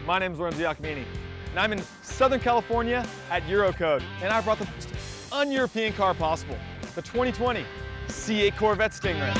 my name is Lorenzo Giacomini, and I'm in Southern California at Eurocode, and I brought the most un-European car possible, the 2020 C8 Corvette Stingray.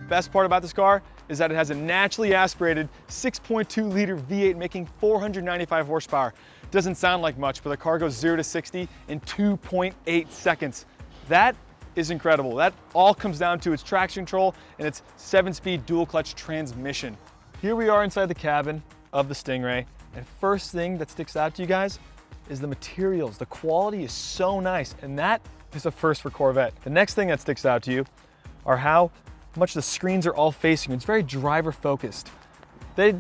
Best part about this car is that it has a naturally aspirated 6.2 liter V8 making 495 horsepower. Doesn't sound like much, but the car goes 0 to 60 in 2.8 seconds. That is incredible. That all comes down to its traction control and its 7-speed dual clutch transmission. Here we are inside the cabin of the Stingray, and first thing that sticks out to you guys is the materials. The quality is so nice, and that is a first for Corvette. The next thing that sticks out to you are how much the screens are all facing you. It's very driver focused.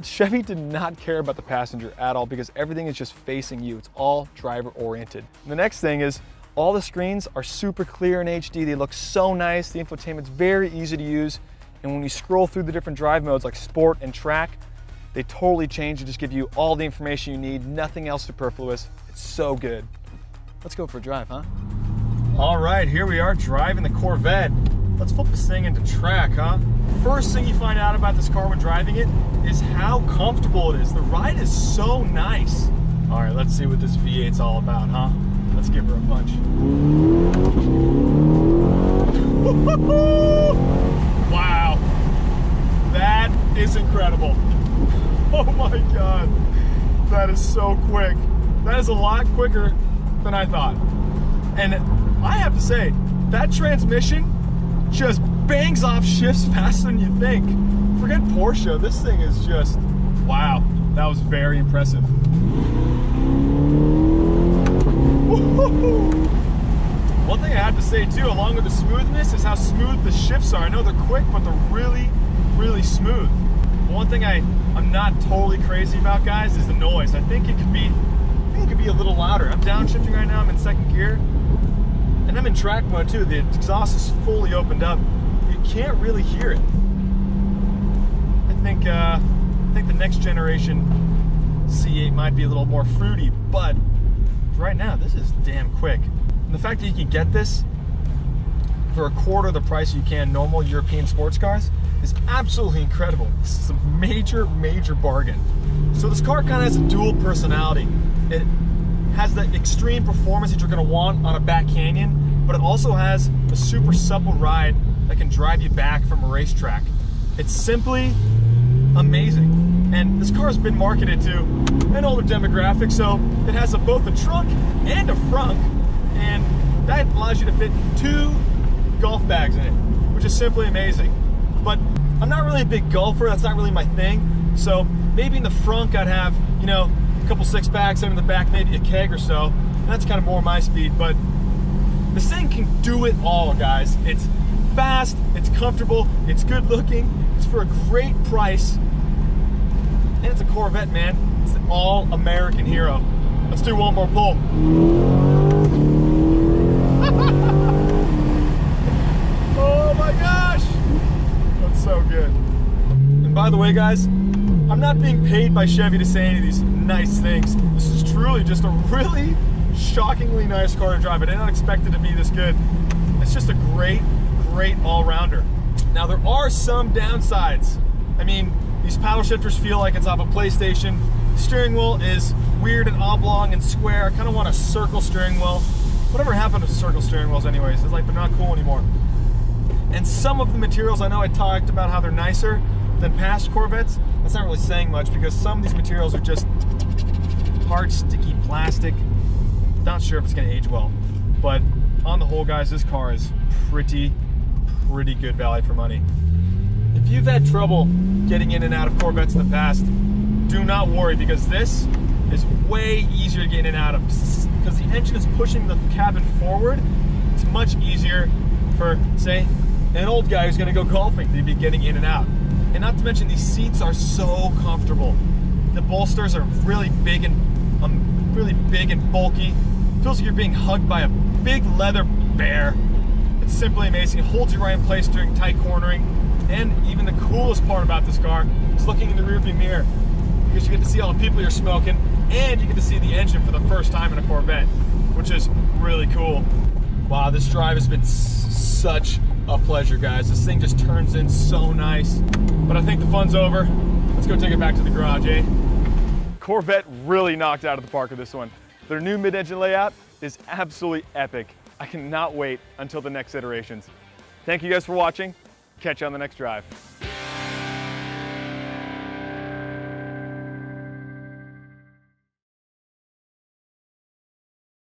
Chevy did not care about the passenger at all because everything is just facing you. It's all driver oriented. And the next thing is all the screens are super clear in HD. They look so nice. The infotainment's very easy to use. And when you scroll through the different drive modes like sport and track, they totally change and just give you all the information you need, nothing else superfluous. It's so good. Let's go for a drive, huh? All right, here we are driving the Corvette. Let's flip this thing into track, huh? First thing you find out about this car when driving it is how comfortable it is. The ride is so nice. All right, let's see what this V8's all about, huh? Let's give her a punch. Wow, that is incredible. Oh my God, that is so quick. That is a lot quicker than I thought. And I have to say, that transmission just bangs off shifts faster than you think. Forget Porsche, this thing is just, wow, that was very impressive. One thing I have to say too, along with the smoothness, is how smooth the shifts are. I know they're quick, but they're really, really smooth. One thing I'm not totally crazy about, guys, is the noise. I think it could be a little louder. I'm downshifting right now, I'm in second gear. And I'm in track mode too. The exhaust is fully opened up. You can't really hear it. I think the next generation C8 might be a little more fruity, but right now this is damn quick. And the fact that you can get this for a quarter of the price you can normal European sports cars is absolutely incredible. This is a major, major bargain. So this car kind of has a dual personality. It has the extreme performance that you're going to want on a back canyon, but it also has a super supple ride that can drive you back from a racetrack. It's simply amazing. And this car has been marketed to an older demographic, so it has both a trunk and a frunk, and that allows you to fit 2 golf bags in it, which is simply amazing. But I'm not really a big golfer, that's not really my thing, so maybe in the frunk I'd have, you know, a couple 6-packs, and in the back maybe a keg or so. And that's kind of more my speed, but this thing can do it all, guys. It's fast, it's comfortable, it's good looking, it's for a great price, and it's a Corvette, man. It's the all-American hero. Let's do one more pull. Oh my gosh, that's so good. And by the way, guys, I'm not being paid by Chevy to say any of these nice things. This is truly just a really shockingly nice car to drive. I did not expect it to be this good. It's just a great, great all-rounder. Now, there are some downsides. I mean, these paddle shifters feel like it's off a PlayStation. The steering wheel is weird and oblong and square. I kind of want a circle steering wheel. Whatever happened to circle steering wheels anyways? It's like they're not cool anymore. And some of the materials, I know I talked about how they're nicer than past Corvettes. That's not really saying much because some of these materials are just hard, sticky plastic. Not sure if it's gonna age well. But on the whole, guys, this car is pretty good value for money. If you've had trouble getting in and out of Corvettes in the past, do not worry, because this is way easier to get in and out of. Because the engine is pushing the cabin forward, it's much easier for, say, an old guy who's gonna go golfing to be getting in and out. And not to mention, these seats are so comfortable. The bolsters are really big and bulky. Feels like you're being hugged by a big leather bear. It's simply amazing. It holds you right in place during tight cornering. And even the coolest part about this car is looking in the rearview mirror, because you get to see all the people you're smoking, and you get to see the engine for the first time in a Corvette, which is really cool. Wow, this drive has been such a pleasure, guys. This thing just turns in so nice. But I think the fun's over. Let's go take it back to the garage, eh? Corvette really knocked out of the park with this one. Their new mid-engine layout is absolutely epic. I cannot wait until the next iterations. Thank you guys for watching. Catch you on the next drive.